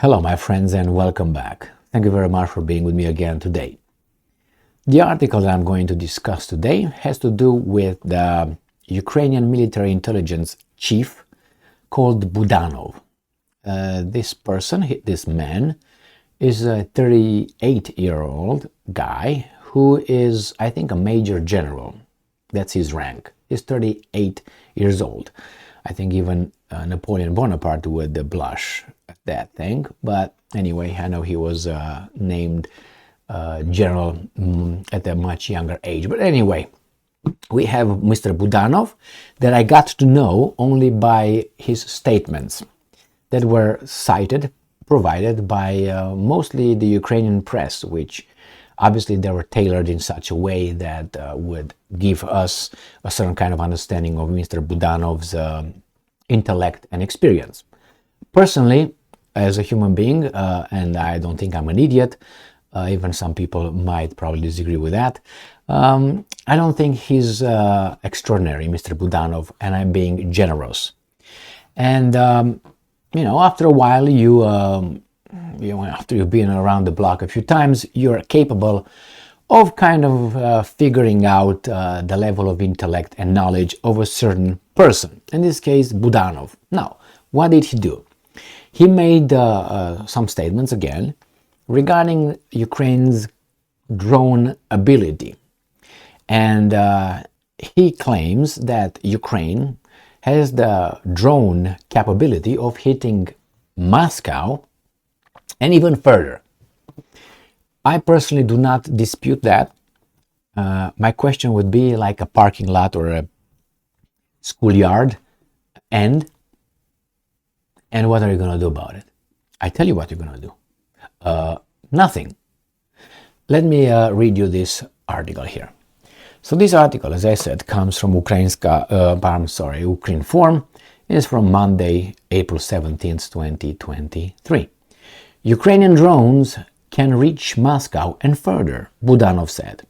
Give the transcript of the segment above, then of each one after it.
Hello, my friends, and welcome back. Thank you very much for being with me again today. The article that I'm going to discuss today has to do with the Ukrainian military intelligence chief called Budanov. This man, is a 38-year-old guy who is, I think, a major general. That's his rank. He's 38 years old. I think even Napoleon Bonaparte would blush at that thing. But anyway, I know he was named general at a much younger age. But anyway, we have Mr. Budanov that I got to know only by his statements that were provided by mostly the Ukrainian press, which obviously they were tailored in such a way that would give us a certain kind of understanding of Mr. Budanov's intellect and experience. Personally, as a human being, and I don't think I'm an idiot, even some people might probably disagree with that, I don't think he's extraordinary, Mr. Budanov, and I'm being generous. And, after a while, after you've been around the block a few times, you're capable of kind of figuring out the level of intellect and knowledge of a certain person, in this case Budanov. Now, what did he do? He made some statements again regarding Ukraine's drone ability, and he claims that Ukraine has the drone capability of hitting Moscow and even further. I personally do not dispute that. My question would be like a parking lot or a schoolyard, and what are you going to do about it? I tell you what you're going to do. Nothing. Let me read you this article here. So this article, as I said, comes from Ukrinform. It's from Monday, April 17th, 2023. Ukrainian drones can reach Moscow and further, Budanov said.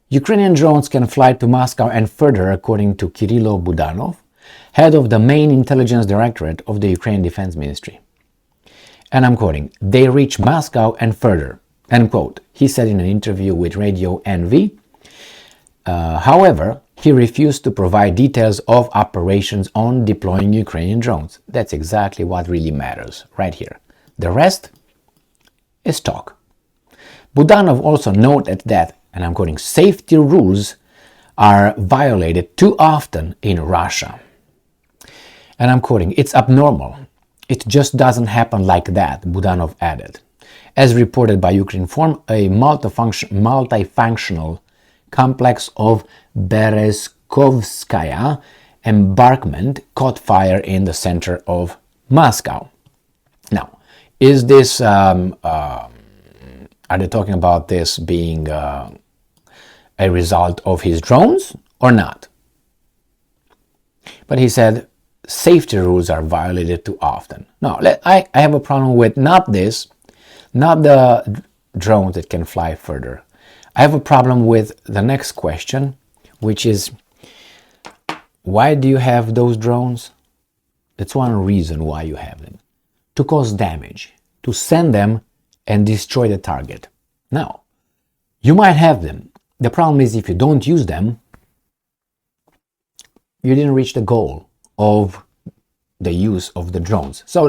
Ukrainian drones can fly to Moscow and further, according to Kirilo Budanov, head of the main intelligence directorate of the Ukrainian Defense Ministry. And I'm quoting, "They reach Moscow and further," end quote, he said in an interview with Radio NV. However, he refused to provide details of operations on deploying Ukrainian drones. That's exactly what really matters, right here. The rest is talk. Budanov also noted that, and I'm quoting, "safety rules are violated too often in Russia." And I'm quoting, "It's abnormal. It just doesn't happen like that," Budanov added. As reported by Ukrinform, a multifunctional complex of Bereskovskaya embankment caught fire in the center of Moscow. Now, is this, are they talking about this being a result of his drones or not? But he said, safety rules are violated too often. No, I have a problem with not this, not the drones that can fly further. I have a problem with the next question, which is, why do you have those drones? That's one reason why you have them. To cause damage, to send them and destroy the target. Now, you might have them. The problem is if you don't use them, you didn't reach the goal of the use of the drones. So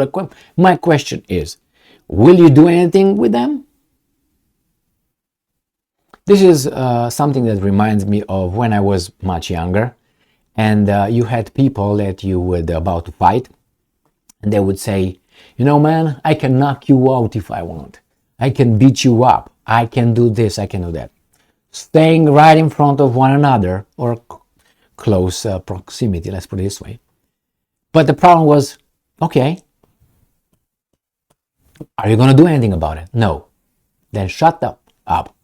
my question is, will you do anything with them? This is something that reminds me of when I was much younger, and you had people that you were about to fight, and they would say, man, I can knock you out if I want. I can beat you up. I can do this, I can do that. Staying right in front of one another, or close proximity, let's put it this way. But the problem was, okay, are you going to do anything about it? No. Then shut up,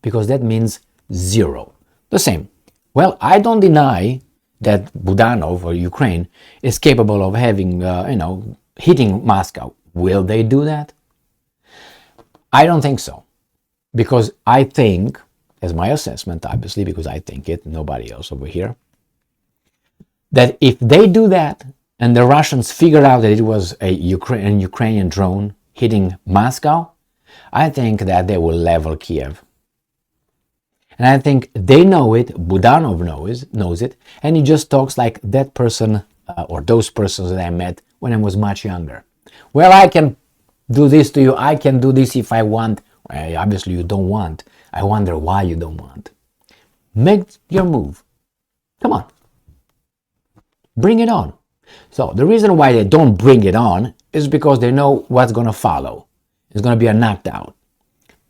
because that means zero. The same. Well, I don't deny that Budanov or Ukraine is capable of having, hitting Moscow. Will they do that? I don't think so. Because I think, as my assessment, obviously, because I think it, nobody else over here, that if they do that, and the Russians figured out that it was a Ukrainian drone hitting Moscow, I think that they will level Kiev. And I think they know it, Budanov knows it, and he just talks like that person or those persons that I met when I was much younger. Well, I can do this to you, I can do this if I want. Well, obviously you don't want. I wonder why you don't want. Make your move. Come on. Bring it on. So the reason why they don't bring it on is because they know what's going to follow. It's going to be a knocked out.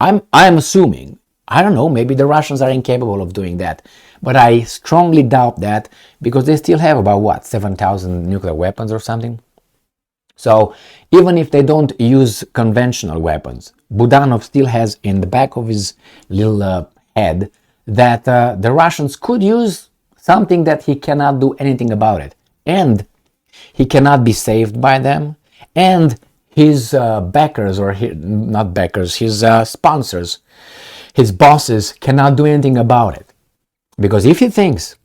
I'm assuming, I don't know, maybe the Russians are incapable of doing that, but I strongly doubt that because they still have about, what, 7,000 nuclear weapons or something? So even if they don't use conventional weapons, Budanov still has in the back of his little head that the Russians could use something that he cannot do anything about it. And he cannot be saved by them. And his backers, or not backers, his sponsors, his bosses cannot do anything about it. Because if he thinks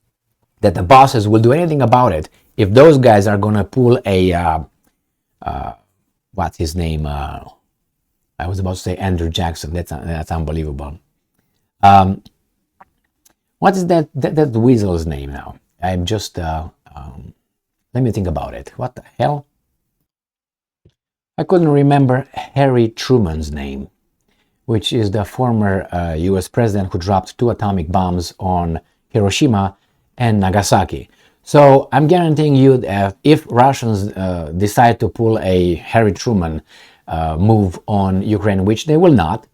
that the bosses will do anything about it, if those guys are going to pull a, what's his name? I was about to say Andrew Jackson. That's unbelievable. What is that weasel's name now? I'm just, let me think about it. What the hell? I couldn't remember Harry Truman's name, which is the former US president who dropped 2 atomic bombs on Hiroshima and Nagasaki. So I'm guaranteeing you that if Russians decide to pull a Harry Truman move on Ukraine, which they will not,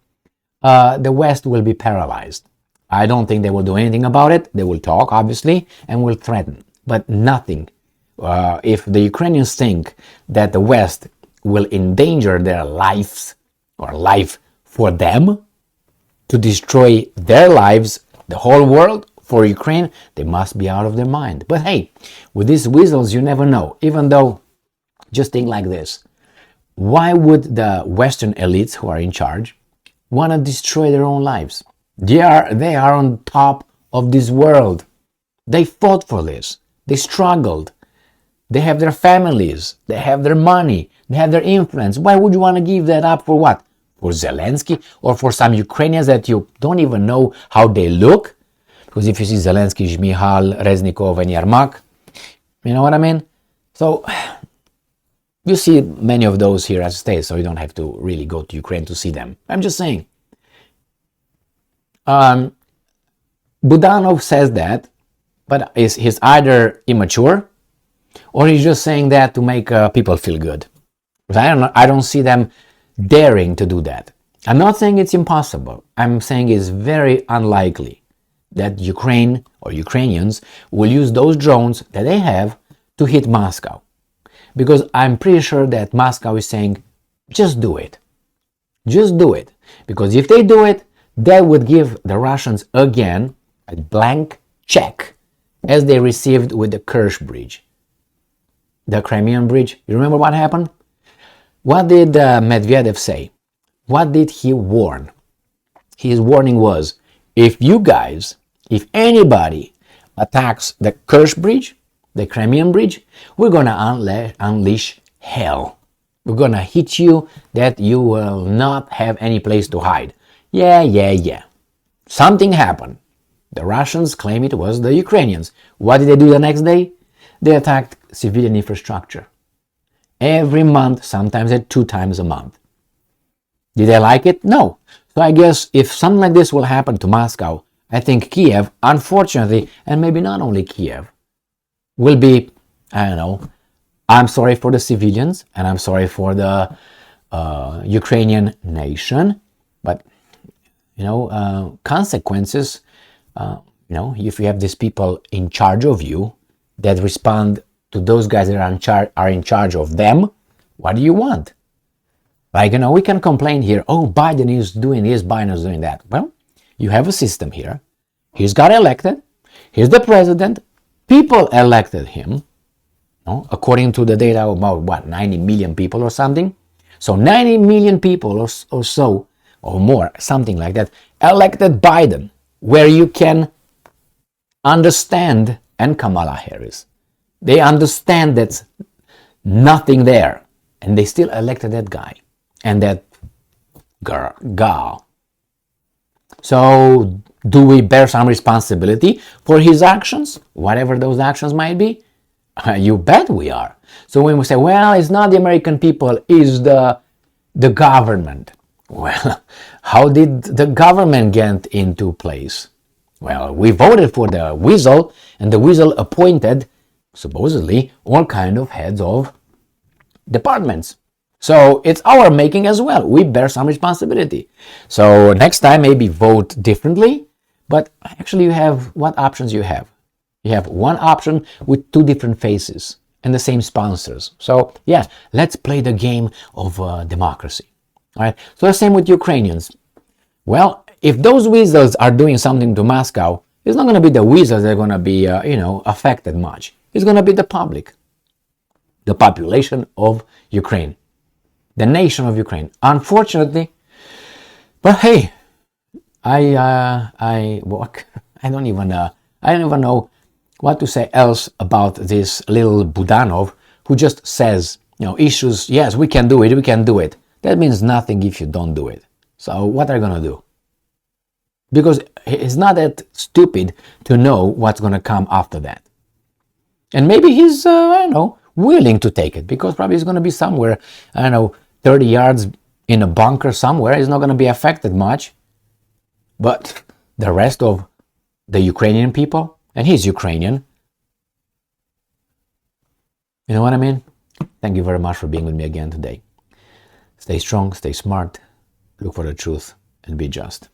the West will be paralyzed. I don't think they will do anything about it. They will talk, obviously, and will threaten, but nothing. If the Ukrainians think that the West will endanger their lives or life for them to destroy their lives, the whole world for Ukraine, they must be out of their mind. But hey, with these weasels, you never know. Even though, just think like this. Why would the Western elites who are in charge want to destroy their own lives? They are on top of this world. They fought for this. They struggled. They have their families. They have their money. They have their influence. Why would you want to give that up for what? For Zelensky or for some Ukrainians that you don't even know how they look? Because if you see Zelensky, Zhmyhal, Reznikov, and Yermak, you know what I mean? So you see many of those here as states, so you don't have to really go to Ukraine to see them. I'm just saying. Budanov says that, but he's either immature or he's just saying that to make people feel good. Because I don't see them daring to do that. I'm not saying it's impossible. I'm saying it's very unlikely that Ukraine or Ukrainians will use those drones that they have to hit Moscow. Because I'm pretty sure that Moscow is saying, just do it. Just do it. Because if they do it, that would give the Russians again a blank check as they received with the Kerch Bridge. The Crimean Bridge. You remember what happened? What did Medvedev say? What did he warn? His warning was, if anybody attacks the Kerch Bridge, the Crimean Bridge, we're going to unleash hell. We're going to hit you that you will not have any place to hide. Yeah. Something happened. The Russians claim it was the Ukrainians. What did they do the next day? They attacked civilian infrastructure. Every month, sometimes 2 times a month. Did they like it? No. So I guess if something like this will happen to Moscow, I think Kiev, unfortunately, and maybe not only Kiev, will be, I don't know, I'm sorry for the civilians and I'm sorry for the Ukrainian nation, but, consequences, if you have these people in charge of you that respond to those guys that are in charge of them, what do you want? Like, we can complain here, oh, Biden is doing this, Biden is doing that. Well, you have a system here. He's got elected. He's the president. People elected him, according to the data about, 90 million people or something. So 90 million people or so, or more, something like that, elected Biden, where you can understand, and Kamala Harris. They understand that's nothing there, and they still elected that guy. and that gal. So, do we bear some responsibility for his actions, whatever those actions might be? You bet we are. So when we say, well, it's not the American people, it's the government. Well, how did the government get into place? Well, we voted for the weasel, and the weasel appointed, supposedly, all kind of heads of departments. So it's our making as well. We bear some responsibility. So next time, maybe vote differently. But actually, you have what options you have? You have one option with two different faces and the same sponsors. So yeah, let's play the game of democracy. All right. So the same with Ukrainians. Well, if those weasels are doing something to Moscow, it's not going to be the weasels that are going to be, affected much. It's going to be the public, the population of Ukraine, the nation of Ukraine. Unfortunately, but hey, I don't even know what to say else about this little Budanov who just says, issues, yes, we can do it. That means nothing if you don't do it. So what are you going to do? Because he's not that stupid to know what's going to come after that. And maybe he's, willing to take it, because probably he's going to be somewhere, 30 yards in a bunker somewhere. He's not going to be affected much. But the rest of the Ukrainian people, and he's Ukrainian, you know what I mean? Thank you very much for being with me again today. Stay strong, stay smart, look for the truth, and be just.